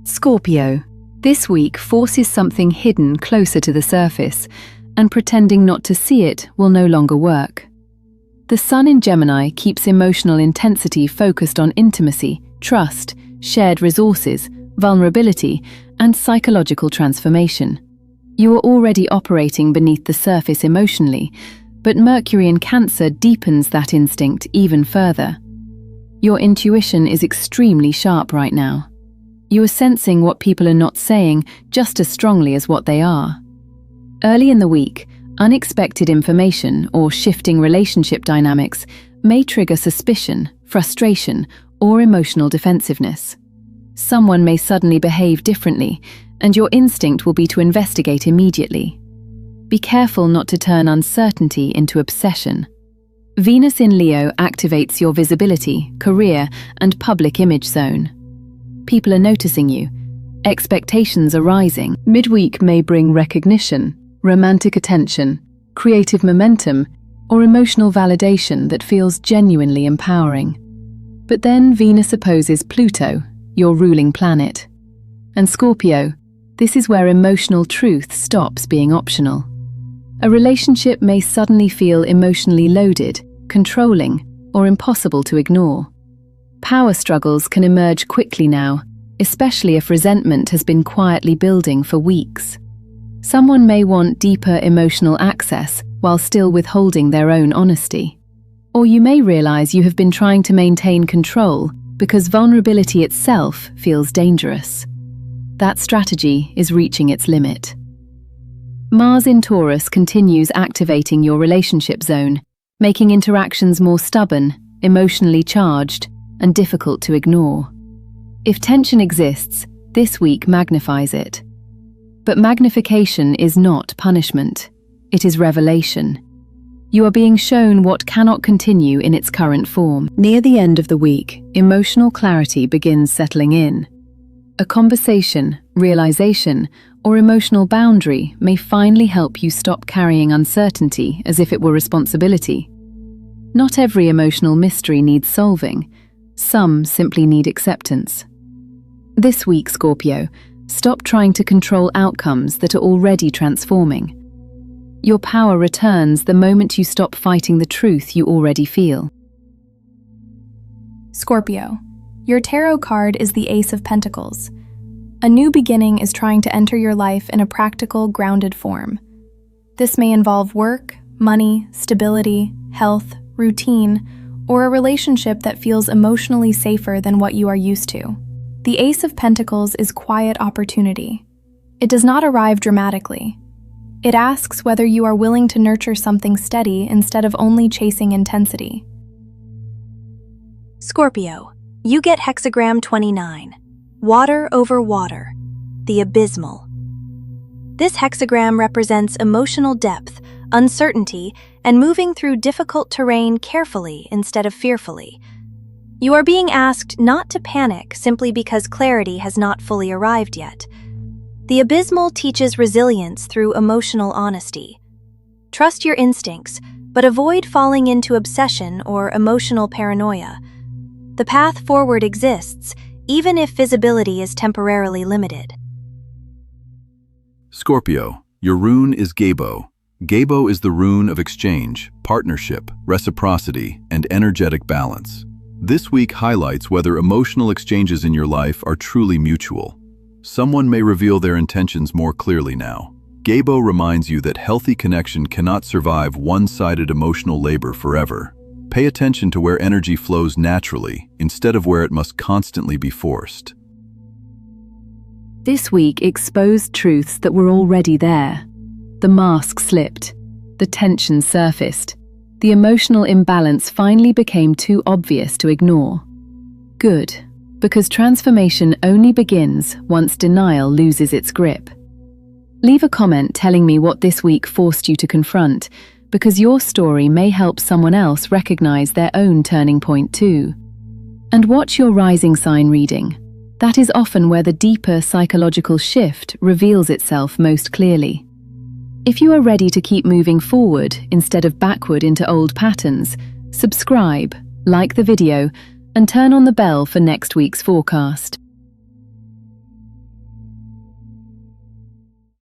Scorpio, this week forces something hidden closer to the surface, and pretending not to see it will no longer work. The Sun in Gemini keeps emotional intensity focused on intimacy, trust, shared resources, vulnerability, and psychological transformation. You are already operating beneath the surface emotionally, but Mercury in Cancer deepens that instinct even further. Your intuition is extremely sharp right now. You are sensing what people are not saying just as strongly as what they are. Early in the week, unexpected information or shifting relationship dynamics may trigger suspicion, frustration, or emotional defensiveness. Someone may suddenly behave differently, and your instinct will be to investigate immediately. Be careful not to turn uncertainty into obsession. Venus in Leo activates your visibility, career, and public image zone. People are noticing you. Expectations are rising. Midweek may bring recognition, romantic attention, creative momentum, or emotional validation that feels genuinely empowering. But then Venus opposes Pluto, your ruling planet. And Scorpio, this is where emotional truth stops being optional. A relationship may suddenly feel emotionally loaded, controlling, or impossible to ignore. Power struggles can emerge quickly now, especially if resentment has been quietly building for weeks. Someone may want deeper emotional access while still withholding their own honesty. Or you may realize you have been trying to maintain control because vulnerability itself feels dangerous. That strategy is reaching its limit. Mars in Taurus continues activating your relationship zone, making interactions more stubborn, emotionally charged, and difficult to ignore. If tension exists, this week magnifies it. But magnification is not punishment. It is revelation. You are being shown what cannot continue in its current form. Near the end of the week, emotional clarity begins settling in. A conversation, realization, or emotional boundary may finally help you stop carrying uncertainty as if it were responsibility. Not every emotional mystery needs solving. Some simply need acceptance. This week, Scorpio, stop trying to control outcomes that are already transforming. Your power returns the moment you stop fighting the truth you already feel. Scorpio, your tarot card is the Ace of Pentacles. A new beginning is trying to enter your life in a practical, grounded form. This may involve work, money, stability, health, routine, or a relationship that feels emotionally safer than what you are used to. The Ace of Pentacles is quiet opportunity. It does not arrive dramatically. It asks whether you are willing to nurture something steady instead of only chasing intensity. Scorpio, you get hexagram 29. Water over water, the abysmal. This hexagram represents emotional depth, uncertainty, and moving through difficult terrain carefully instead of fearfully. You are being asked not to panic simply because clarity has not fully arrived yet. The abysmal teaches resilience through emotional honesty. Trust your instincts, but avoid falling into obsession or emotional paranoia. The path forward exists, even if visibility is temporarily limited. Scorpio, your rune is Gebo. Gebo is the rune of exchange, partnership, reciprocity, and energetic balance. This week highlights whether emotional exchanges in your life are truly mutual. Someone may reveal their intentions more clearly now. Gebo reminds you that healthy connection cannot survive one-sided emotional labor forever. Pay attention to where energy flows naturally, instead of where it must constantly be forced. This week exposed truths that were already there. The mask slipped. The tension surfaced. The emotional imbalance finally became too obvious to ignore. Good, because transformation only begins once denial loses its grip. Leave a comment telling me what this week forced you to confront, because your story may help someone else recognize their own turning point too. And watch your rising sign reading. That is often where the deeper psychological shift reveals itself most clearly. If you are ready to keep moving forward instead of backward into old patterns, subscribe, like the video, and turn on the bell for next week's forecast.